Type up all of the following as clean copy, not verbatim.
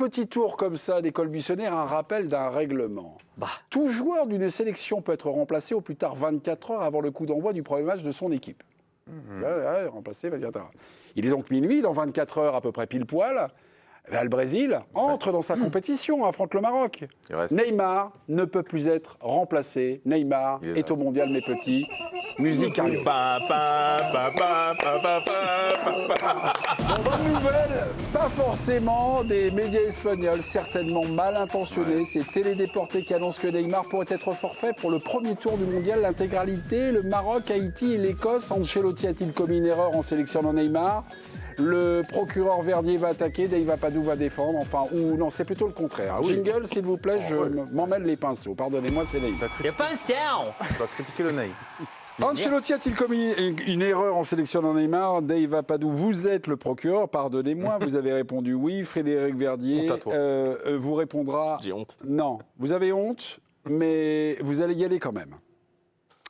petit tour comme ça d'école buissonnière, un rappel d'un règlement. Tout joueur d'une sélection peut être remplacé au plus tard 24 heures avant le coup d'envoi du premier match de son équipe. Remplacé, vas-y, attends. Il est donc minuit, dans 24 heures à peu près pile poil. Le Brésil entre dans sa compétition, affronte le Maroc. Neymar ne peut plus être remplacé. Neymar est au mondial, mes petits. Musique arrive. Bonne nouvelle, pas forcément des médias espagnols, certainement mal intentionnés. C'est Télédéporté qui annonce que Neymar pourrait être forfait pour le premier tour du mondial, l'intégralité. Le Maroc, Haïti et l'Écosse. Ancelotti a-t-il commis une erreur en sélectionnant Neymar ? Le procureur Verdier va attaquer, Dave Apadou va défendre, enfin, ou non, c'est plutôt le contraire. Jingle, s'il vous plaît, je m'emmêle les pinceaux. Pardonnez-moi, c'est Naïf. Les pinceaux. Tu vas critiquer le Naïf. Ancelotti a-t-il commis une erreur en sélectionnant Neymar ? Dave Apadou, vous êtes le procureur, pardonnez-moi, vous avez répondu oui. Frédéric Verdier vous répondra... J'ai honte. Non, vous avez honte, mais vous allez y aller quand même.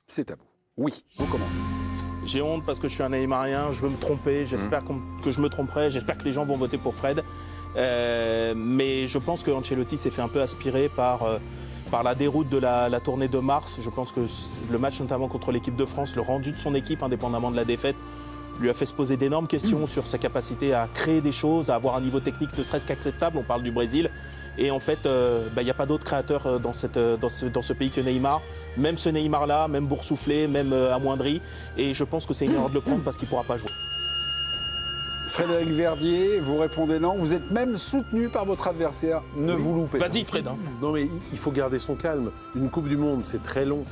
C'est à vous. Oui, vous commencez. J'ai honte parce que je suis un Neymarien, je veux me tromper, j'espère que je me tromperai, j'espère que les gens vont voter pour Fred. Mais je pense que Ancelotti s'est fait un peu aspirer par la déroute de la tournée de mars. Je pense que le match notamment contre l'équipe de France, le rendu de son équipe, indépendamment de la défaite, lui a fait se poser d'énormes questions sur sa capacité à créer des choses, à avoir un niveau technique ne serait-ce qu'acceptable. On parle du Brésil. Et en fait, il n'y a pas d'autre créateur dans ce pays que Neymar. Même ce Neymar-là, même boursouflé, même amoindri. Et je pense que c'est une erreur de le prendre parce qu'il ne pourra pas jouer. Frédéric Verdier, vous répondez non. Vous êtes même soutenu par votre adversaire. Ne vous loupez pas. Vas-y, Fred. Non, mais il faut garder son calme. Une Coupe du Monde, c'est très long.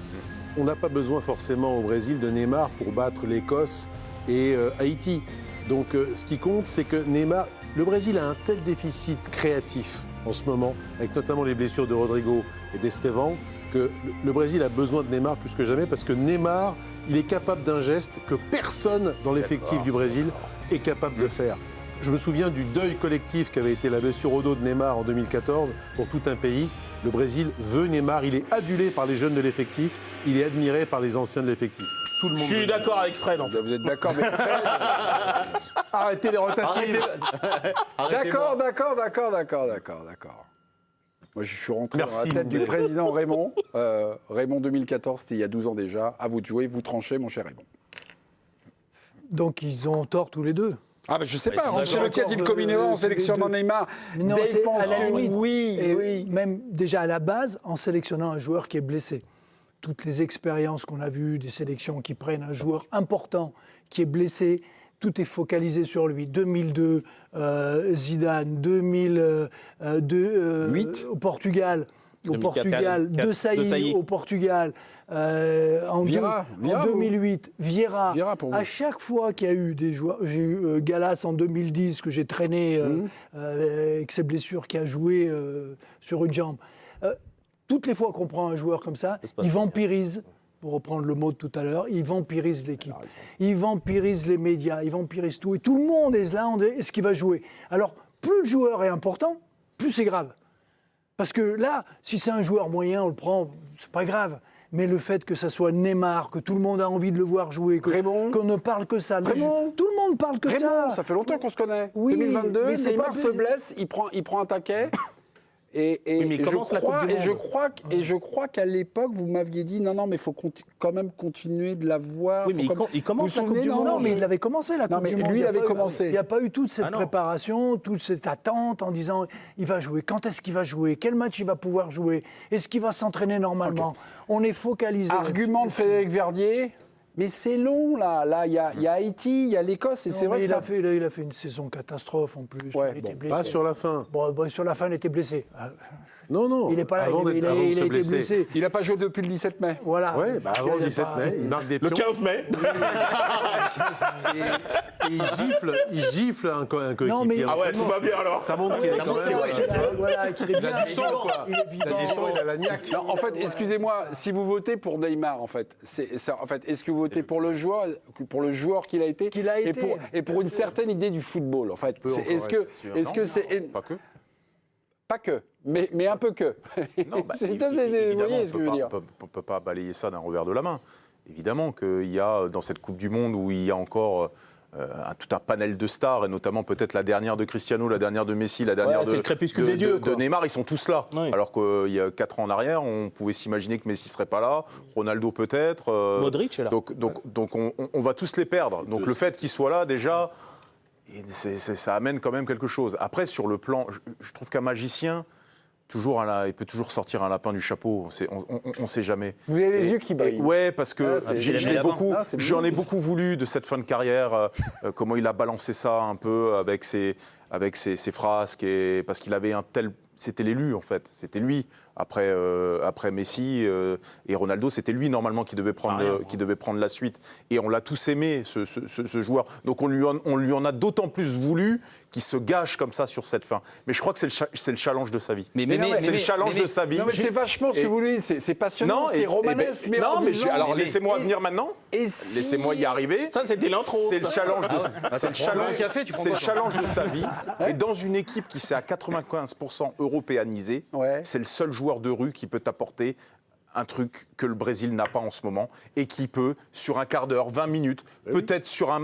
On n'a pas besoin forcément au Brésil de Neymar pour battre l'Écosse et Haïti. Donc, ce qui compte, c'est que Neymar... Le Brésil a un tel déficit créatif en ce moment, avec notamment les blessures de Rodrigo et d'Estevan, que le Brésil a besoin de Neymar plus que jamais, parce que Neymar, il est capable d'un geste que personne dans l'effectif du Brésil est capable de faire. Je me souviens du deuil collectif qu'avait été la blessure au dos de Neymar en 2014 pour tout un pays. Le Brésil veut Neymar, il est adulé par les jeunes de l'effectif, il est admiré par les anciens de l'effectif. Je suis d'accord avec Fred, en fait. Vous êtes d'accord avec Fred ? Arrêtez les rotatives. D'accord. Moi, je suis rentré dans la tête du président Raymond. Raymond 2014, c'était il y a 12 ans déjà. À vous de jouer, vous tranchez, mon cher Raymond. Donc, ils ont tort tous les deux. Ah, ben je sais pas. Ancelotti a-t-il commis une erreur en sélectionnant Neymar ? Non, c'est à la limite. Oui. Même déjà à la base, en sélectionnant un joueur qui est blessé. Toutes les expériences qu'on a vues, des sélections qui prennent un joueur important qui est blessé, tout est focalisé sur lui. 2002, Zidane, 2008 au Portugal. 2014, De Sailly au Portugal. En 2008, Vieira. À chaque fois qu'il y a eu des joueurs, j'ai eu Gallas en 2010 que j'ai traîné avec ses blessures, qui a joué sur une jambe. Toutes les fois qu'on prend un joueur comme ça, il vampirise. Pour reprendre le mot de tout à l'heure, il vampirise l'équipe, il vampirise les médias, il vampirise tout. Et tout le monde est là, est-ce qu'il va jouer ? Alors, plus le joueur est important, plus c'est grave. Parce que là, si c'est un joueur moyen, on le prend, c'est pas grave. Mais le fait que ça soit Neymar, que tout le monde a envie de le voir jouer, qu'on ne parle que ça. Tout le monde parle que ça. Ça fait longtemps qu'on se connaît. Oui, 2022, Neymar se blesse, il prend un taquet. Et je crois qu'à l'époque, vous m'aviez dit non, mais il faut quand même continuer de la voir. Oui, mais il commence la Coupe du Monde. Non, mais il l'avait commencé, la Coupe du Monde. Lui, il avait commencé. Il n'y a pas eu toute cette préparation, toute cette attente en disant il va jouer, quand est-ce qu'il va jouer, quel match il va pouvoir jouer, est-ce qu'il va s'entraîner normalement. On est focalisé. Argument de Frédéric Verdier. Mais c'est long, là. Là, il y a Haïti, il y a l'Écosse, et c'est vrai que il a fait une saison catastrophe, en plus. Ouais, il était blessé. Pas sur la fin. Sur la fin, il était blessé. Non. Il n'est pas là, avant il a été blessé. Il n'a pas joué depuis le 17 mai. Voilà. Oui, avant le 17 mai, il marque des pions. Le 15 mai. Et il gifle un coéquipier. Non, mais... Ah ouais, tout va bien alors. Ça montre qu'il est quand même... Voilà, qu'il est bien. Il a du sang, quoi. Il est vivant. Il a du sang, il a la niaque. Non, en fait, excusez-moi, si vous votez pour Neymar, en fait, est-ce que vous votez pour le joueur qu'il a été, et pour une certaine idée du football, en fait. Est-ce que c'est pas que, mais un peu que. Non, vous voyez ce que je veux dire. On ne peut pas balayer ça d'un revers de la main. Évidemment qu'il y a, dans cette Coupe du Monde où il y a encore tout un panel de stars, et notamment peut-être la dernière de Cristiano, la dernière de Messi, la dernière c'est le crépuscule des dieux, de Neymar, ils sont tous là. Oui. Alors qu'il y a 4 ans en arrière, on pouvait s'imaginer que Messi ne serait pas là, Ronaldo peut-être. Modric est là. Donc on va tous les perdre. Donc le fait qu'ils soient là, déjà, ça amène quand même quelque chose. Après, sur le plan, je trouve qu'un magicien, il peut toujours sortir un lapin du chapeau, on ne sait jamais. Vous avez les yeux qui brillent. Ouais, parce que j'en ai beaucoup voulu de cette fin de carrière, comment il a balancé ça un peu avec ses frasques, parce qu'il avait un tel... C'était l'élu, en fait. C'était lui. Après Messi et Ronaldo, c'était lui, normalement, qui devait prendre la suite. Et on l'a tous aimé, ce joueur. Donc on lui en a d'autant plus voulu qu'il se gâche comme ça sur cette fin. Mais je crois que c'est le challenge de sa vie. C'est le challenge de sa vie. Non, mais c'est vachement ce que vous dites. C'est passionnant, c'est romanesque. Alors laissez-moi venir maintenant. Laissez-moi y arriver. Ça, c'était l'intro. C'est le challenge de sa vie. Et dans une équipe qui s'est à 95% européanisée, c'est le seul joueur de rue qui peut t'apporter un truc que le Brésil n'a pas en ce moment et qui peut, sur un quart d'heure, 20 minutes, peut-être sur un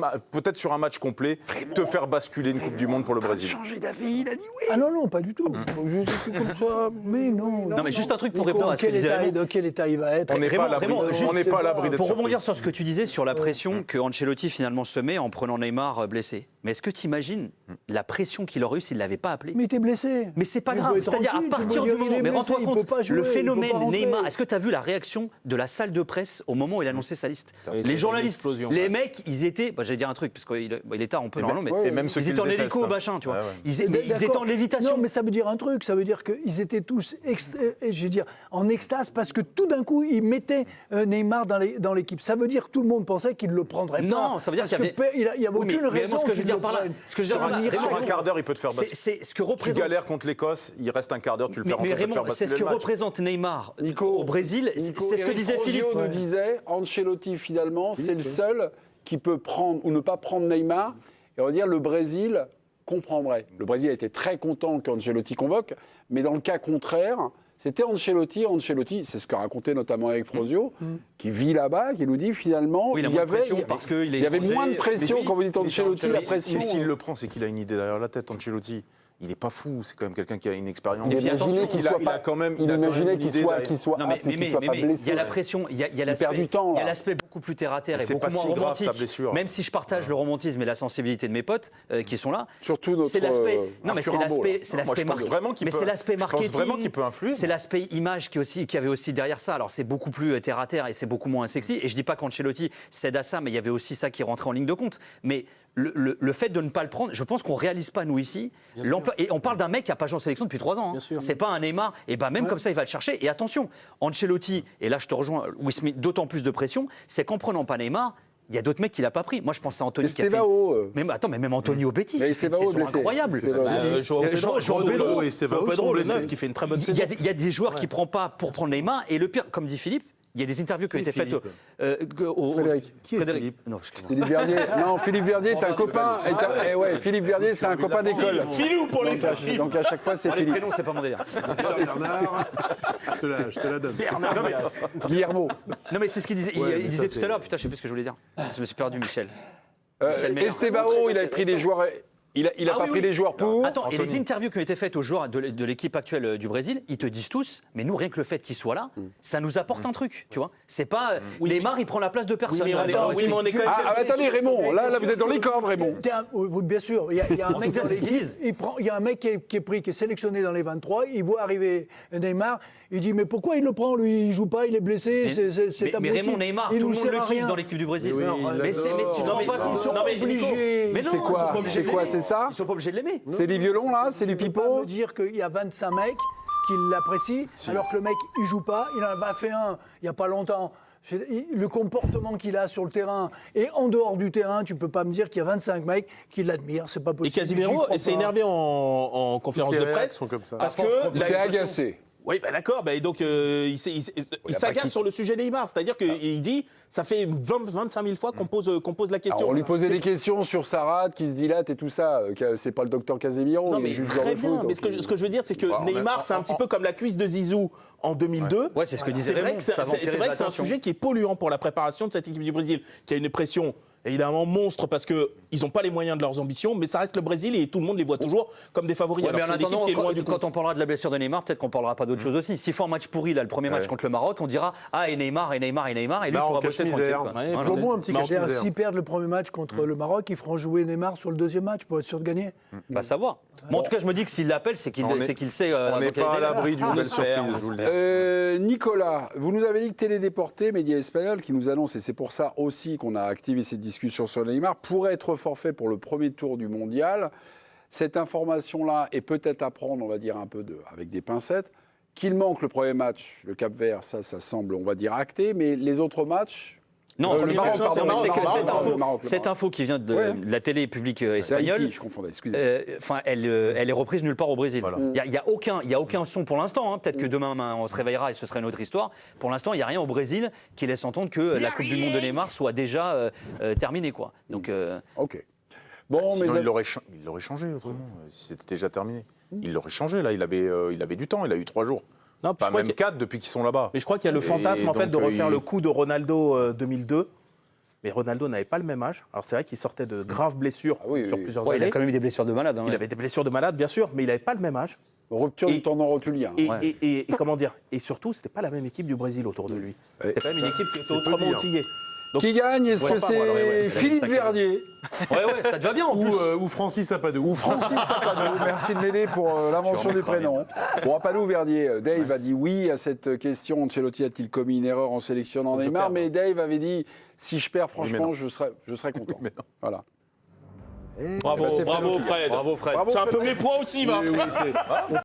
match complet, te faire basculer une Coupe du Monde pour le Brésil. Il a changé d'avis, il a dit oui. Ah non, pas du tout. Je suis comme ça. Mais non. Non, mais juste un truc pour répondre à ce que disait Raymond. Dans quel état il va être? On n'est pas à l'abri d'être Pour rebondir surpris. sur ce que tu disais sur la pression que Ancelotti finalement se met en prenant Neymar blessé. Mais est-ce que tu imagines la pression qu'il aurait eu s'il ne l'avait pas appelé? Mais il était blessé. Mais c'est pas grave. C'est-à-dire, à partir du moment. Mais rends-toi compte, le phénomène Neymar, est-ce que tu as vu la réaction de la salle de presse au moment où il annonçait sa liste? Les journalistes, les mecs, ils étaient. J'allais dire un truc, parce qu'il est tard, on peut normalement, mais ils étaient en hélico, machin, tu vois. Ils étaient en lévitation. Non, mais ça veut dire un truc. Ça veut dire qu'ils étaient tous, en extase parce que tout d'un coup, ils mettaient Neymar dans l'équipe. Ça veut dire que tout le monde pensait qu'il ne le prendrait pas. Non, ça veut dire qu'il y avait aucune raison. Ce que je veux dire par là, sur un quart d'heure, il peut te faire basculer. C'est ce que représente. Tu galères contre l'Écosse, il reste un quart d'heure, tu le fais rentrer, tu peux te faire basculer. C'est ce que représente Neymar au Brésil. C'est ce que disait Philippe. nous disait, Ancelotti finalement, c'est le seul qui peut prendre ou ne pas prendre Neymar. Et on va dire le Brésil comprendrait. Le Brésil a été très content qu'Ancelotti convoque, mais dans le cas contraire, c'était Ancelotti. Ancelotti, c'est ce qu'a raconté notamment avec Frosio, qui vit là-bas, qui nous dit finalement il y avait moins de pression quand vous dites Ancelotti, la pression. Mais s'il le prend, c'est qu'il a une idée derrière la tête, Ancelotti. Il n'est pas fou, c'est quand même quelqu'un qui a une expérience. Et puis attention, il a quand même qu'il soit non, mais il y a la pression, il y a l'aspect beaucoup plus terre à terre et beaucoup moins romantique. Même si je partage le romantisme et la sensibilité de mes potes qui sont là. Surtout notre. C'est l'aspect. Non, mais c'est l'aspect marketing. Mais c'est l'aspect marketing. Je pense vraiment qu'il peut influer. C'est l'aspect image qui avait aussi derrière ça. Alors c'est beaucoup plus terre à terre et c'est beaucoup moins sexy. Et je dis pas qu'Ancelotti cède à ça, mais il y avait aussi ça qui rentrait en ligne de compte. Mais le fait de ne pas le prendre, je pense qu'on ne réalise pas, nous, ici. Et on parle d'un mec qui n'a pas joué en sélection depuis 3 ans. Hein. C'est pas un Neymar. Et même comme ça, il va le chercher. Et attention, Ancelotti, et là je te rejoins, où il se met d'autant plus de pression, c'est qu'en prenant pas Neymar, il y a d'autres mecs qui l'ont pas pris. Moi, je pense à Anthony qui a fait. Mais même Anthony au Betis, c'est une saison incroyable. João Pedro, le neuf, qui fait une très bonne saison. Il y a des joueurs qui ne prennent pas pour prendre Neymar. Et le pire, comme dit Philippe, il y a des interviews qui ont été faites au Frédéric. Non, Philippe Verdier. Non, Philippe Verdier est un copain. Philippe Verdier, c'est un copain d'école. Philou pour les petits. Donc à chaque fois, c'est Philippe. Les prénoms, c'est pas mon délire. Bernard, je te la donne. Bernard. Guillermo. Non, mais c'est ce qu'il disait. Il disait tout à l'heure. Putain, je sais plus ce que je voulais dire. Je me suis perdu, Michel. Estevao, il avait pris des joueurs. Il n'a pas pris des joueurs pour. Attends, et les interviews qui ont été faites aux joueurs de l'équipe actuelle du Brésil, ils te disent tous, mais nous, rien que le fait qu'ils soient là, ça nous apporte un truc, tu vois. C'est pas Neymar, il prend la place de personne. Attendez, Raymond, là, vous êtes dans les cordes, Raymond. Bien sûr, il y a un mec dans l'équipe, il y a un mec qui est sélectionné dans les 23, il voit arriver Neymar, il dit mais pourquoi il le prend, lui, il joue pas, il est blessé, c'est mais Raymond, Neymar, tout le monde le kiffe dans l'équipe du Brésil. Mais tu te rends pas compte, ils sont obligés. Mais non, c'est quoi, c'est ça? Ils sont pas obligés de l'aimer. C'est du violon, là? C'est du pipeau? Tu peux pas me dire qu'il y a 25 mecs qui l'apprécient, alors que le mec, il joue pas. Il en a fait un il y a pas longtemps. Le comportement qu'il a sur le terrain et en dehors du terrain, tu peux pas me dire qu'il y a 25 mecs qui l'admirent. C'est pas possible. Et Casemiro s'est énervé en conférence de presse parce que il s'est agacé. Oui, d'accord. Donc, il s'agace sur le sujet Neymar. C'est-à-dire qu'il dit, ça fait 25 000 fois qu'on pose la question. Alors, on lui posait des questions sur sa rate, qui se dilate et tout ça. C'est pas le docteur Casemiro. Non, mais très bien. Mais ce que je veux dire, c'est que Neymar, c'est un petit peu comme la cuisse de Zizou en 2002. Ouais, c'est ce que disait Raymond. C'est vrai que c'est un sujet qui est polluant pour la préparation de cette équipe du Brésil, qui a une pression évidemment monstre parce qu'ils n'ont pas les moyens de leurs ambitions, mais ça reste le Brésil et tout le monde les voit toujours comme des favoris. Ouais, mais en attendant, quand on parlera de la blessure de Neymar, peut-être qu'on parlera pas d'autre chose aussi. S'il faut un match pourri, là, le premier match contre le Maroc, on dira ah et Neymar, et lui pourra bosser tranquille. Toujours bon un petit cache-misère. S'ils perdent le premier match contre le Maroc, ils feront jouer Neymar sur le deuxième match pour être sûr de gagner. Bah savoir. Bon, en tout cas, je me dis que s'il l'appelle, c'est qu'il sait. On n'est pas à l'abri d'une belle surprise, je vous le dis. Nicolas, vous nous avez dit que Télédéporté, média espagnol, qui nous annonce, et c'est pour ça aussi qu'on a activé cette discussion sur Neymar, pourrait être forfait pour le premier tour du mondial. Cette information-là est peut-être à prendre, on va dire, un peu avec des pincettes. Qu'il manque le premier match, le Cap-Vert, ça semble, on va dire, acté, mais les autres matchs. Non, c'est cette info qui vient de la télé publique espagnole. Haïti, je confondais, excusez-moi. Elle est reprise nulle part au Brésil. Il n'y a aucun son pour l'instant. Hein. Peut-être que demain, on se réveillera et ce sera une autre histoire. Pour l'instant, il n'y a rien au Brésil qui laisse entendre que la Coupe du Monde de Neymar soit déjà terminée. Quoi. Donc, OK. Bon, sinon, il l'aurait changé autrement, si c'était déjà terminé. Il l'aurait changé, là. Il avait du temps, il a eu 3 jours. Non, pas même 4 depuis qu'ils sont là-bas. Mais je crois qu'il y a le fantasme en fait de refaire le coup de Ronaldo 2002. Mais Ronaldo n'avait pas le même âge. Alors c'est vrai qu'il sortait de graves blessures sur plusieurs années. Il a quand même eu des blessures de malade. Hein, il avait des blessures de malade, bien sûr, mais il n'avait pas le même âge. Rupture du tendon rotulien. Et comment dire. Et surtout, c'était pas la même équipe du Brésil autour de lui. C'était quand même une équipe qui était autrement outillée. Donc, qui gagne? Est-ce que c'est Philippe Verdier? Ouais, ça te va bien en plus. Ou Francis Apadou. Merci de m'aider pour l'invention des prénoms. Bon, Apadou, Verdier, Dave a dit oui à cette question. Ancelotti a-t-il commis une erreur en sélectionnant Neymar? Mais Dave avait dit si je perds, franchement, je serais content. Voilà. Bravo, Fred. Bravo, Fred. C'est un peu mes points aussi, va.